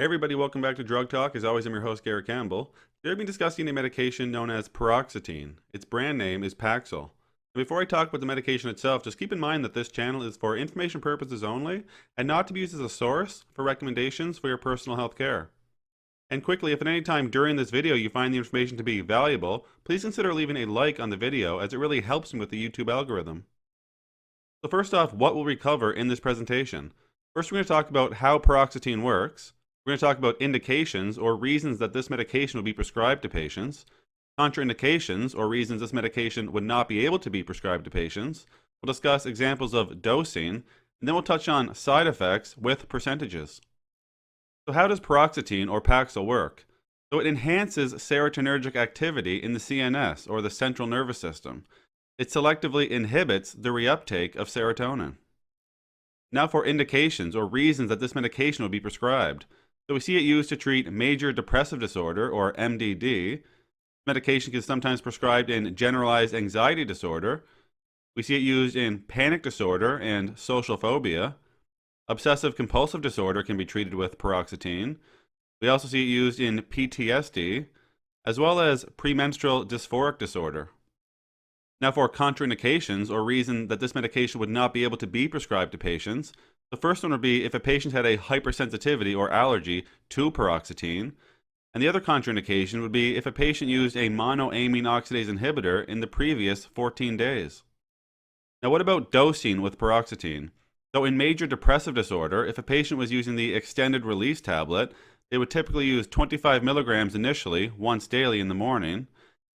Hey everybody, welcome back to Drug Talk. As always, I'm your host, Garrett Campbell. Today I've been discussing a medication known as Paroxetine. Its brand name is Paxil. Before I talk about the medication itself, just keep in mind that this channel is for information purposes only and not to be used as a source for recommendations for your personal health care. And quickly, if at any time during this video you find the information to be valuable, please consider leaving a like on the video as it really helps me with the YouTube algorithm. So first off, what will we cover in this presentation? First, we're going to talk about how paroxetine works. We're going to talk about indications or reasons that this medication will be prescribed to patients, contraindications or reasons this medication would not be able to be prescribed to patients. We'll discuss examples of dosing, and then we'll touch on side effects with percentages. So how does paroxetine or Paxil work? So it enhances serotonergic activity in the CNS or the central nervous system. It selectively inhibits the reuptake of serotonin. Now for indications or reasons that this medication will be prescribed. So we see it used to treat major depressive disorder, or MDD. Medication is sometimes prescribed in generalized anxiety disorder. We see it used in panic disorder and social phobia. Obsessive compulsive disorder can be treated with paroxetine. We also see it used in PTSD, as well as premenstrual dysphoric disorder. Now for contraindications, or reason that this medication would not be able to be prescribed to patients, the first one would be if a patient had a hypersensitivity or allergy to paroxetine, and the other contraindication would be if a patient used a monoamine oxidase inhibitor in the previous 14 days. Now what about dosing with paroxetine? So in major depressive disorder, if a patient was using the extended release tablet, they would typically use 25 milligrams initially, once daily in the morning,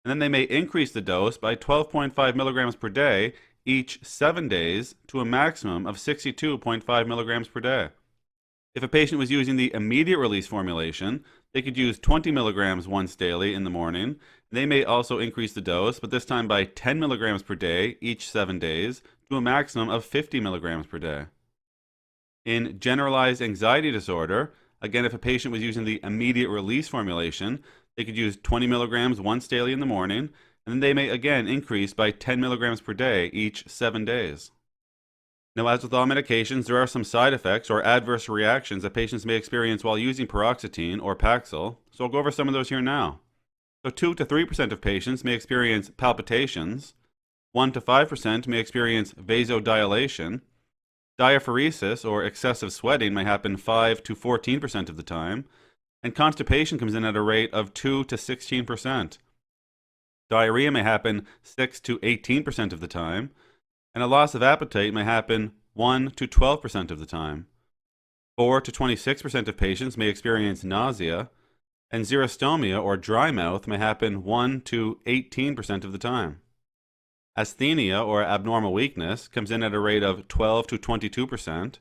and then they may increase the dose by 12.5 milligrams per day each 7 days to a maximum of 62.5 milligrams per day. If a patient was using the immediate release formulation, they could use 20 milligrams once daily in the morning. They may also increase the dose, but this time by 10 milligrams per day each 7 days to a maximum of 50 milligrams per day. In generalized anxiety disorder, again, if a patient was using the immediate release formulation, they could use 20 milligrams once daily in the morning, and then they may again increase by 10 milligrams per day each 7 days. Now, as with all medications, there are some side effects or adverse reactions that patients may experience while using paroxetine or Paxil, so I'll go over some of those here now. So 2 to 3% of patients may experience palpitations, 1 to 5% may experience vasodilation, diaphoresis or excessive sweating may happen 5 to 14% of the time, and constipation comes in at a rate of 2 to 16%. Diarrhea may happen 6 to 18% of the time, and a loss of appetite may happen 1 to 12% of the time. 4 to 26% of patients may experience nausea, and xerostomia or dry mouth may happen 1 to 18% of the time. Asthenia or abnormal weakness comes in at a rate of 12 to 22%,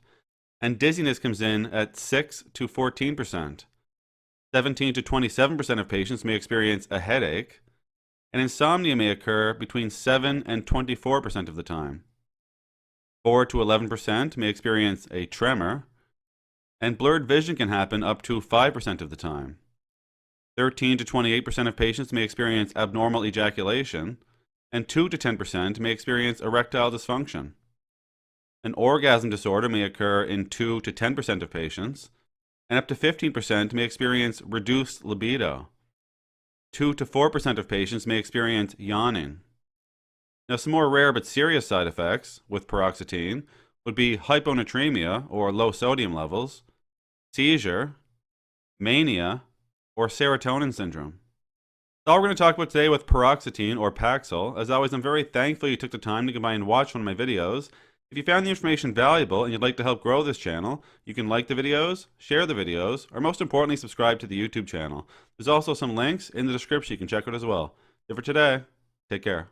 and dizziness comes in at 6 to 14%. 17 to 27% of patients may experience a headache, and insomnia may occur between 7 and 24% of the time. 4 to 11% may experience a tremor, and blurred vision can happen up to 5% of the time. 13 to 28% of patients may experience abnormal ejaculation, and 2 to 10% may experience erectile dysfunction. An orgasm disorder may occur in 2 to 10% of patients, and up to 15% may experience reduced libido. 2 to 4% of patients may experience yawning. Now, some more rare but serious side effects with paroxetine would be hyponatremia or low sodium levels, seizure, mania, or serotonin syndrome. That's all we're going to talk about today with paroxetine or Paxil. As always, I'm very thankful you took the time to come by and watch one of my videos. If you found the information valuable and you'd like to help grow this channel, you can like the videos, share the videos, or most importantly, subscribe to the YouTube channel. There's also some links in the description you can check out as well. For today, take care.